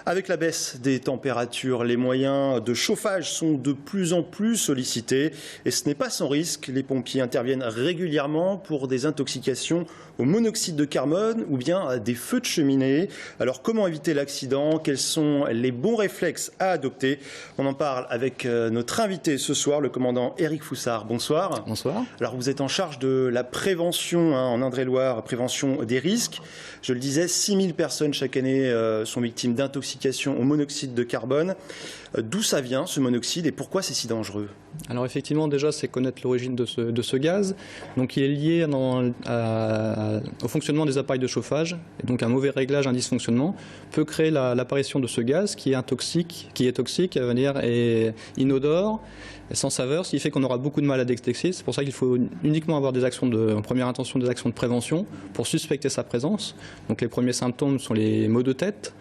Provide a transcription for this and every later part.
Avec la baisse des températures, les moyens de chauffage sont de plus en plus sollicités et ce n'est pas sans risque. Les pompiers interviennent régulièrement pour des intoxications au monoxyde de carbone ou bien des feux de cheminée. Alors comment éviter l'accident? Quels sont les bons réflexes à adopter? On en parle avec notre invité ce soir, le commandant Éric Foussard. Bonsoir. Bonsoir. Alors vous êtes en charge de la prévention en Indre-et-Loire, prévention des risques. Je le disais, 6000 personnes chaque année sont victimes d'intoxication au monoxyde de carbone. D'où ça vient ce monoxyde et pourquoi c'est si dangereux? Alors effectivement, déjà, c'est connaître l'origine de ce gaz. Donc il est lié au fonctionnement des appareils de chauffage. Et donc un mauvais réglage, un dysfonctionnement peut créer l'apparition de ce gaz qui est toxique, et inodore, sans saveur, ce qui fait qu'on aura beaucoup de mal à détecter. C'est pour ça qu'il faut uniquement avoir en première intention des actions de prévention pour suspecter sa présence. Donc les premiers symptômes sont les maux de tête,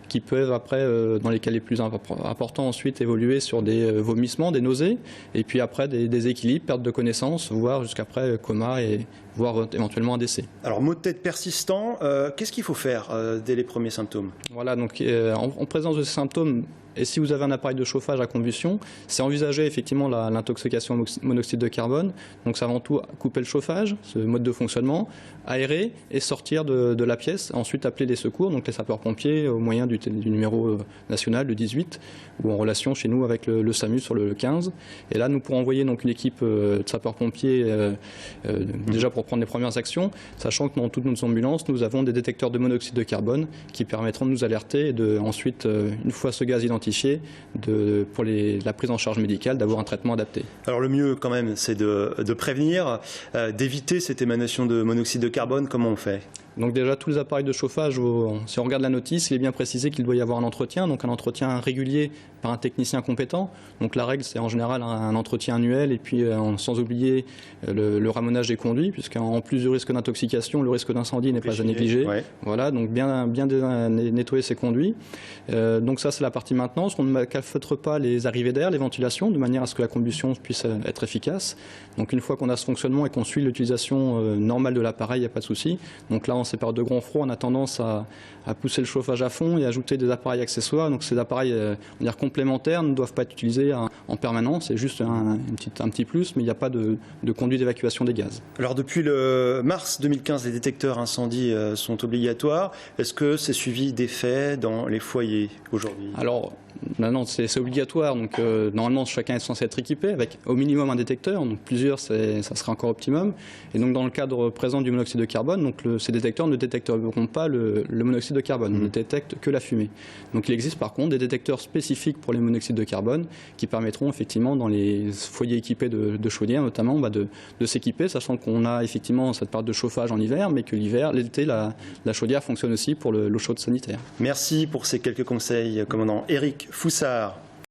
qui peuvent après, dans les cas les plus importants, ensuite évoluer sur des vomissements, des nausées, et puis après des déséquilibres, perte de connaissance, voire jusqu'après coma et voire éventuellement un décès. Alors maux de tête persistants, qu'est-ce qu'il faut faire dès les premiers symptômes? Voilà, donc en présence de ces symptômes, et si vous avez un appareil de chauffage à combustion, c'est envisager effectivement l'intoxication au monoxyde de carbone. Donc c'est avant tout couper le chauffage, ce mode de fonctionnement, aérer et sortir de la pièce. Ensuite appeler les secours, donc les sapeurs-pompiers au moyen du numéro national, le 18, ou en relation chez nous avec le SAMU sur le 15. Et là nous pourrons envoyer donc une équipe de sapeurs-pompiers déjà pour prendre les premières actions, sachant que dans toutes nos ambulances, nous avons des détecteurs de monoxyde de carbone qui permettront de nous alerter et ensuite, une fois ce gaz identifié, pour la prise en charge médicale, d'avoir un traitement adapté. Alors le mieux quand même, c'est de prévenir, d'éviter cette émanation de monoxyde de carbone. Comment on fait? Donc déjà, tous les appareils de chauffage, si on regarde la notice, il est bien précisé qu'il doit y avoir un entretien, donc un entretien régulier par un technicien compétent. Donc la règle, c'est en général un entretien annuel et puis sans oublier le ramonage des conduits, puisqu'en plus du risque d'intoxication, le risque d'incendie n'est pas à négliger. Ouais. Voilà, donc bien nettoyer ces conduits. Donc ça, c'est la partie maintenance. On ne calfeutre pas les arrivées d'air, les ventilations, de manière à ce que la combustion puisse être efficace. Donc une fois qu'on a ce fonctionnement et qu'on suit l'utilisation normale de l'appareil, il n'y a pas de souci. Donc là, en ces périodes de grand froid, on a tendance à pousser le chauffage à fond et ajouter des appareils accessoires. Donc ces appareils complémentaires ne doivent pas être utilisés en permanence. C'est juste un petit plus, mais il n'y a pas de conduit d'évacuation des gaz. Alors depuis le mars 2015, les détecteurs incendie sont obligatoires. Est-ce que c'est suivi d'effets dans les foyers aujourd'hui? Alors, non, c'est obligatoire. Donc normalement, chacun est censé être équipé avec au minimum un détecteur. Donc plusieurs, ça serait encore optimum. Et donc dans le cadre présent du monoxyde de carbone, donc ces détecteurs ne détecteront pas le monoxyde de carbone, ne détectent que la fumée. Donc il existe par contre des détecteurs spécifiques pour les monoxydes de carbone qui permettront effectivement dans les foyers équipés de chaudières notamment de s'équiper, sachant qu'on a effectivement cette part de chauffage en hiver, mais que l'été, la chaudière fonctionne aussi pour l'eau chaude sanitaire. Merci pour ces quelques conseils, commandant Éric Foussard.